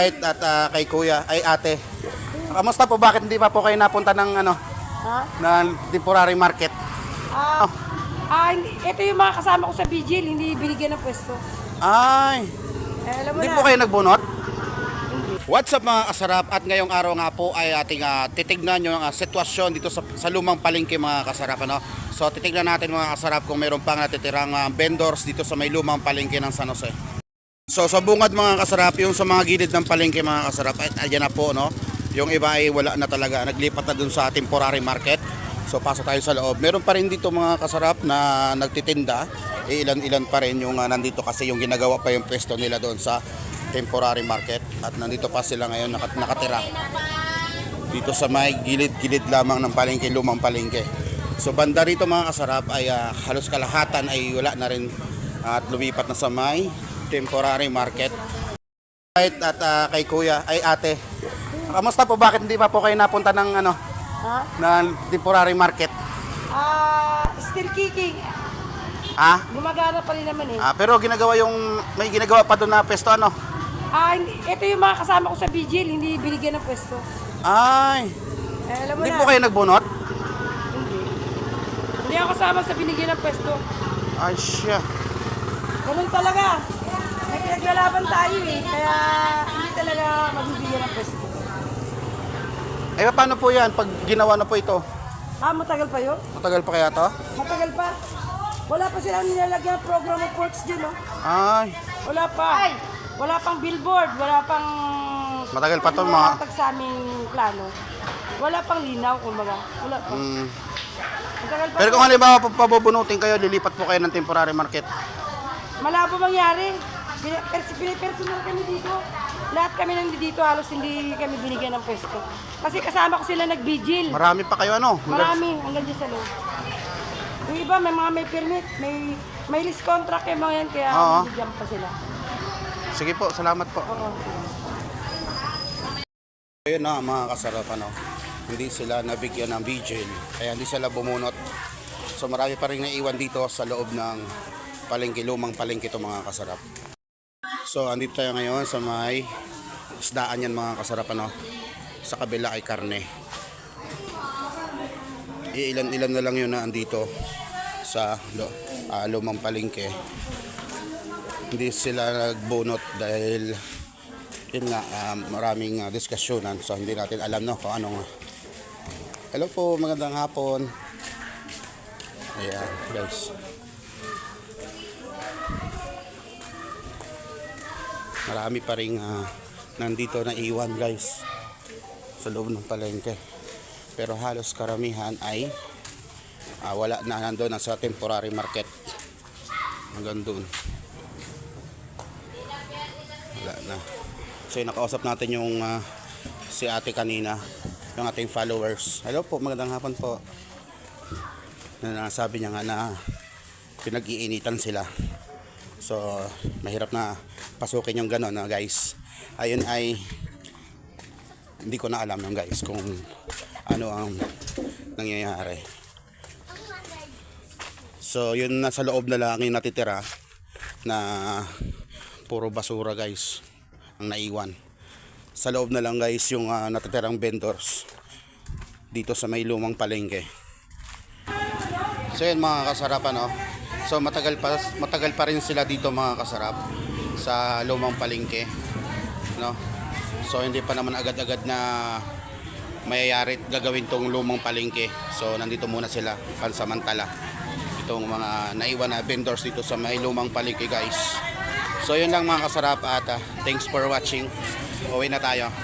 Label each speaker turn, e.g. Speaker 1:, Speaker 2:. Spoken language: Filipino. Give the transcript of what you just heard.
Speaker 1: At kay kuya, ay ate. Kamusta po? Bakit hindi pa po kayo napunta ng ng temporary market?
Speaker 2: Ito yung mga kasama ko sa Vigil, hindi binigyan ng pwesto.
Speaker 1: Ay,
Speaker 2: Alam mo
Speaker 1: hindi
Speaker 2: na.
Speaker 1: po kayo nagbunot? What's up mga kasarap? At ngayong araw nga po ay ating titignan yung sitwasyon dito sa lumang palengke mga kasarap. So titignan natin mga kasarap kung mayroon pang natitirang vendors dito sa may lumang palengke ng San Jose. So sa bungad mga kasarap, yung sa mga gilid ng palengke mga kasarap, ay ayan na po, no? Yung iba ay wala na talaga, naglipat na dun sa temporary market. So pasok tayo sa loob. Meron pa rin dito mga kasarap na nagtitinda. Ilan-ilan pa rin yung nandito kasi yung ginagawa pa yung pwesto nila doon sa temporary market. At nandito pa sila ngayon nakatira. Dito sa may gilid-gilid lamang ng palengke, lumang palengke. So banda rito mga kasarap ay halos kalahatan ay wala na rin at lumipat na sa may temporary market. At kay kuya, ay ate. Kamusta po? Bakit hindi pa po kayo napunta ng ng temporary market?
Speaker 2: Still kicking. Gumagana pa rin naman eh.
Speaker 1: Pero may ginagawa pa doon na pwesto
Speaker 2: Ito yung mga kasama ko sa Vigil, hindi binigyan ng pwesto.
Speaker 1: Ay,
Speaker 2: Alam mo
Speaker 1: hindi
Speaker 2: na.
Speaker 1: po kayo nagbunot?
Speaker 2: Hindi ako kasama sa binigyan ng pwesto.
Speaker 1: Ay siya.
Speaker 2: Ganun talaga. May pinaglalaban tayo eh, kaya hindi talaga mabibigyan ng pwesto.
Speaker 1: Ay paano po yan pag ginawa na po ito?
Speaker 2: Matagal pa yun?
Speaker 1: Matagal pa kaya to?
Speaker 2: Matagal pa. Wala pa silang nilalagyan ng program of works dyan, no?
Speaker 1: Ay,
Speaker 2: Wala pa. Wala pang billboard, wala pang...
Speaker 1: matagal pa to mga...
Speaker 2: Matatag sa aming plano. Wala pang linaw, kumbaga. Wala pa. Matagal pa.
Speaker 1: Pero kung halimbawa pabubunutin kayo, lilipat po kayo ng temporary market.
Speaker 2: Malabo mangyari. Personal kami dito. Lahat kami nandito, halos hindi kami binigyan ng pwesto. Kasi kasama ko sila nag-vigil.
Speaker 1: Marami pa kayo
Speaker 2: Marami, hanggang dyan sa loob. Yung iba, may permit, may lease contract yung mga yan, kaya bigyan pa sila.
Speaker 1: Sige po, salamat po.
Speaker 2: Oo.
Speaker 1: Ayun na mga kasarap, hindi sila nabigyan ng vigil, kaya hindi sila bumunot. So marami pa rin naiwan dito sa loob ng palengke, lumang palengke ito mga kasarap. So andito tayo ngayon sa may isdaan yan mga kasarap, sa kabila ay karne. Ilan-ilan na lang yun na andito sa lumang palengke. Hindi sila nagbunot dahil yun nga, maraming diskusyonan, so hindi natin alam kung anong. Hello po, magandang hapon. Ayan guys, marami pa rin nandito na iwan guys sa loob ng palengke, pero halos karamihan ay wala na, nandoon na sa temporary market hanggang doon. Wala na. So nakausap natin yung si ate kanina, yung ating followers. Hello po, magandang hapon po. Sabi niya nga na pinag-iinitan sila. So mahirap na pasukin yung gano'n guys. Ayun ay hindi ko na alam guys kung ano ang nangyayari. So yun, nasa loob na lang yung natitira na puro basura guys ang naiwan. Sa loob na lang guys yung natitirang vendors dito sa may lumang palengke. So yun mga kasarap, so matagal pa rin sila dito mga kasarap sa lumang palengke, so hindi pa naman agad-agad na mayayari gagawin tong lumang palengke. So nandito muna sila pansamantala, itong mga naiwan na vendors dito sa may lumang palengke guys. So yun lang mga kasarap, at thanks for watching. Uwi na tayo.